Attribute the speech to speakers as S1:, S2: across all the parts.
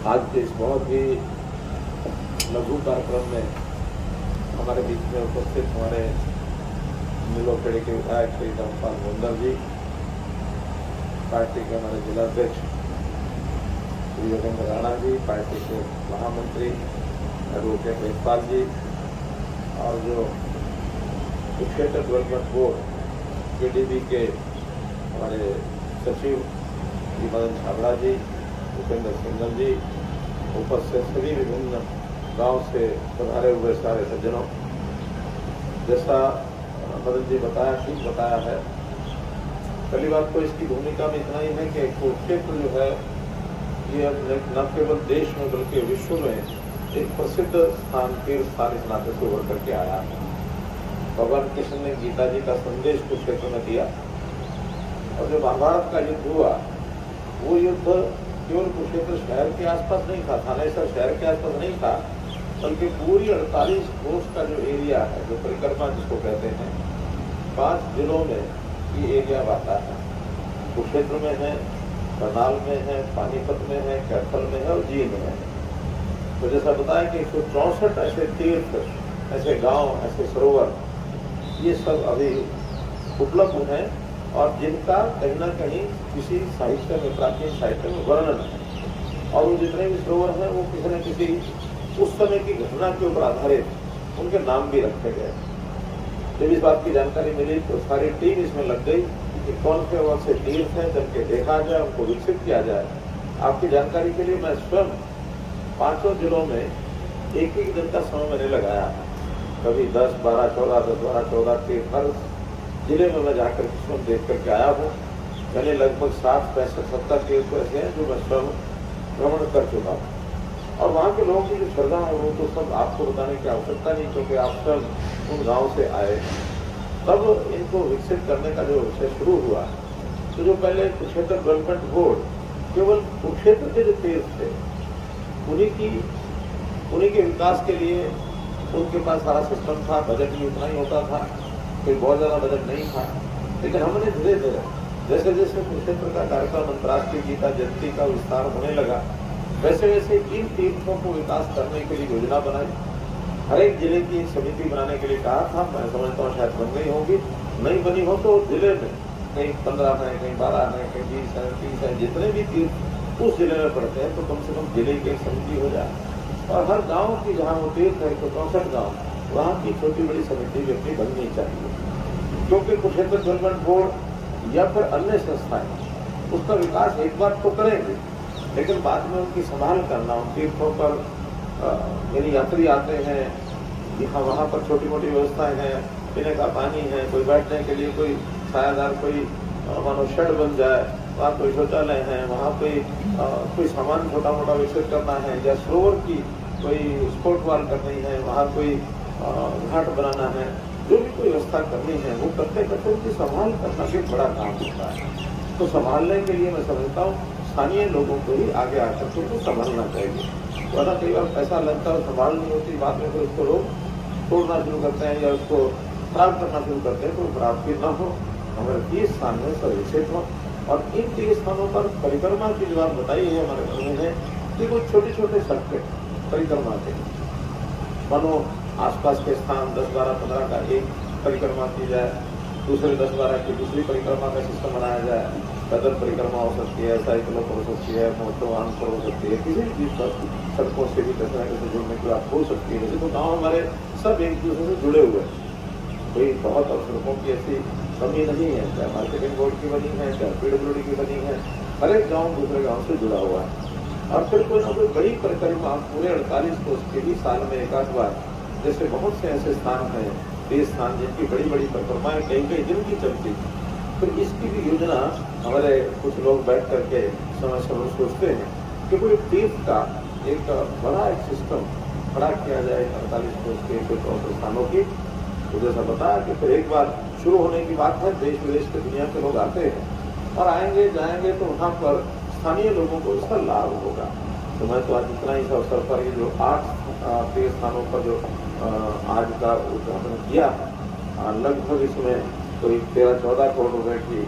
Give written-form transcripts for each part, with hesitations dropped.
S1: आज के इस बहुत ही लघु कार्यक्रम में हमारे बीच में उपस्थित हमारे नीलोखेड़ी के विधायक श्री धर्मपाल मुंदर जी, पार्टी के हमारे जिलाध्यक्ष श्री योगेंद्र राणा जी, पार्टी के महामंत्री एडवोकेट यशपाल जी और जो क्षेत्र डेवलपमेंट बोर्ड केडीबी के हमारे सचिव श्री मदन छाबड़ा जी, उपेंद्र सिंघल जी, उपस्थित सभी विभिन्न गांव से पधारे हुए सारे सज्जनों, जैसा मदन जी बताया, ठीक बताया है। पहली बात तो इसकी भूमिका में इतना ही है कि कुरुक्षेत्र जो है ये न केवल देश में बल्कि विश्व में एक प्रसिद्ध स्थान, तीर्थ स्थान इस नाते से उभर करके आया है। भगवान कृष्ण ने गीता जी का संदेश कुरुक्षेत्र में दिया और जो महाभारत का युद्ध हुआ वो युद्ध केवल कुरुक्षेत्र शहर के आसपास नहीं था, थानेसर शहर के आसपास नहीं था, बल्कि पूरी 48 कोस का जो एरिया है, जो परिक्रमा जिसको कहते हैं, 5 जिलों में ये एरिया आता है। कुरुक्षेत्र में है, करनाल में है, पानीपत में है, कैथल में है और जींद में है। तो जैसा बताया कि 164 ऐसे तीर्थ, ऐसे गांव, ऐसे सरोवर, ये सब अभी उपलब्ध हैं और जिनका कहीं ना कहीं किसी साहित्य में, प्राचीन साहित्य में वर्णन है। और वो जितने भी सरोवर हैं वो किसी न किसी उस समय की घटना के ऊपर आधारित उनके नाम भी रखे गए। जब इस बात की जानकारी मिली तो सारी टीम इसमें लग गई कि कौन से वहाँ से तीर्थ हैं, जब के देखा जाए, उनको विकसित किया जाए। आपकी जानकारी के लिए मैं स्वयं 5 जिलों में एक दिन का समय मैंने लगाया, कभी 10, 12, 14, 10, 12, 14 तीर्थ हर जिले में मैं जाकर स्वयं देख करके आया हूँ। मैंने लगभग 60, 65, 70 तीर्थ ऐसे हैं जो मैं स्वयं भ्रमण कर चुका हूँ। और वहाँ के लोगों की जो श्रद्धा है वो तो सब आपको बताने की आवश्यकता नहीं, क्योंकि आप स्वयं उन गाँव से आए। तब इनको विकसित करने का जो विषय शुरू हुआ, तो जो पहले कुरुक्षेत्र डेवलपमेंट बोर्ड केवल कुरुक्षेत्र के जो तीर्थ थे उन्हीं के विकास के लिए उनके पास सारा सिस्टम था, बजट भी उतना ही होता था, कोई बहुत ज़्यादा बजट नहीं था। लेकिन हमने धीरे धीरे जैसे जैसे कुरुक्षेत्र का कार्यक्रम अंतर्राष्ट्रीय गीता जयंती का विस्तार होने लगा, वैसे वैसे इन तीर्थों को विकास करने के लिए योजना बनाई। हर एक जिले की समिति बनाने के लिए कहा था, मैं समझता हूँ शायद बन गई होगी, नहीं बनी हो तो जिले में कहीं 15 हैं, कहीं 12 हैं, कहीं 20 हैं, 30 हैं, जितने भी तीर्थ उस जिले में पड़ते हैं तो कम से कम जिले की एक समिति हो जाए। और हर गांव की जहाँ वो तीर्थ है, 64 गाँव, वहाँ की छोटी बड़ी समिति भी अपनी बननी चाहिए। क्योंकि कुरुक्षेत्र डेवलपमेंट बोर्ड या फिर अन्य संस्थाएं उसका विकास एक बार तो करेंगे, लेकिन बाद में उनकी संभाल करना, उन तीर्थों पर यानी यात्री आते हैं, यहाँ वहाँ पर छोटी मोटी व्यवस्थाएं हैं, पीने का पानी है, कोई बैठने के लिए कोई सायादार, कोई मानो शेड बन जाए, वहाँ कोई शौचालय है, वहाँ कोई सामान छोटा मोटा विकसित करना है, या सरोवर की कोई स्पोर्ट वॉल करनी है, वहाँ कोई घाट बनाना है, जो भी कोई व्यवस्था करनी है वो करते करते उनकी संभाल करना भी बड़ा काम होता है। तो संभालने के लिए मैं समझता हूँ स्थानीय लोगों को ही आगे आकर के उसको संभालना चाहिए। वरना कई बार पैसा लगता है, संभाल नहीं होती, बाद में फिर उसको लोग तोड़ना शुरू करते हैं या उसको खराब करना शुरू करते हैं। तो खराब भी ना हो, हमारे 30 स्थान में सब विकसित हो। और इन 30 स्थानों पर परिक्रमा की जो बात बताई है हमारे मन में है कि कुछ छोटे छोटे सर्किट परिक्रमा के मानो आसपास के स्थान 10, 12, 15 का एक परिक्रमा की जाए, दूसरे 10, 12 की दूसरी परिक्रमा का सिस्टम बनाया जाए। पैदल परिक्रमा हो सकती है, साइकिलों पर हो सकती है, मोटर वाहन पर हो सकती है, किसी भी चीज़ पर सड़कों से भी किस तरह से जुड़ने की बात हो सकती है। वैसे तो गाँव हमारे सब एक दूसरे से जुड़े हुए हैं, कोई बहुत सड़कों की ऐसी कमी नहीं है, चाहे मार्केटिंग बोर्ड की बनी है, चाहे PWD की बनी है, हर एक गाँव दूसरे गाँव से जुड़ा हुआ है। और फिर कोई ना कोई बड़ी परिक्रमा पूरे 48 कोस के भी साल में एक आध बार, जैसे बहुत से ऐसे स्थान हैं, तीर्थ स्थान जिनकी बड़ी बड़ी परिक्रमाएं कई दिन की चलती, तो इसकी भी योजना हमारे कुछ लोग बैठ करके समय समय सोचते हैं कि कोई तीर्थ का एक बड़ा एक सिस्टम खड़ा किया जाए 48 कोस के कुछ और स्थानों की। तो जैसा बताया कि फिर एक बार शुरू होने की बात है, देश विदेश के दुनिया के लोग आते हैं और आएंगे जाएंगे, तो वहाँ पर स्थानीय लोगों को इसका लाभ होगा। तो मैं तो आज इतना ही अवसर पर ये जो 8 तीर्थ स्थानों पर जो आज का उद्घाटन किया है, लगभग इसमें कोई 13-14 करोड़ रुपए की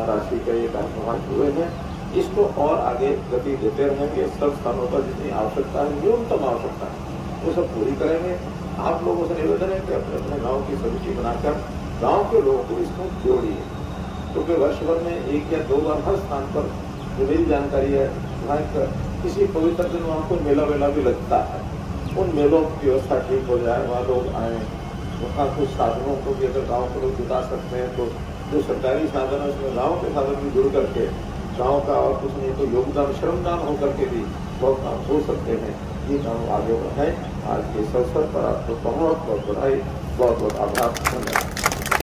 S1: राशि के ये कार्यक्रम हुए हैं। इसको और आगे गति देते रहेंगे। सब स्थानों पर जितनी आवश्यकता है, न्यूनतम आवश्यकता है, वो सब पूरी करेंगे। आप लोगों से निवेदन है कि अपने अपने गांव की समिति बनाकर गांव के लोगों को इसमें जोड़िए, क्योंकि वर्ष भर में 1 या 2 बार हर स्थान पर जो मेरी जानकारी है वहाँ किसी पवित्र दिन वहाँ को मेला वेला भी लगता है। उन मेलों की व्यवस्था ठीक हो जाए, वहाँ लोग आए, वहाँ कुछ साधनों को भी अगर गाँव के लोग जुटा सकते हैं तो जो सरकारी साधन है उसमें गाँव के साधन भी जुड़ करके गाँव का और कुछ नहीं तो योगदान श्रमदान होकर के भी बहुत काम हो सकते हैं। ये काम आगे बढ़ाएं। आज के इस अवसर पर आपको बहुत बहुत बधाई, बहुत बहुत आभार।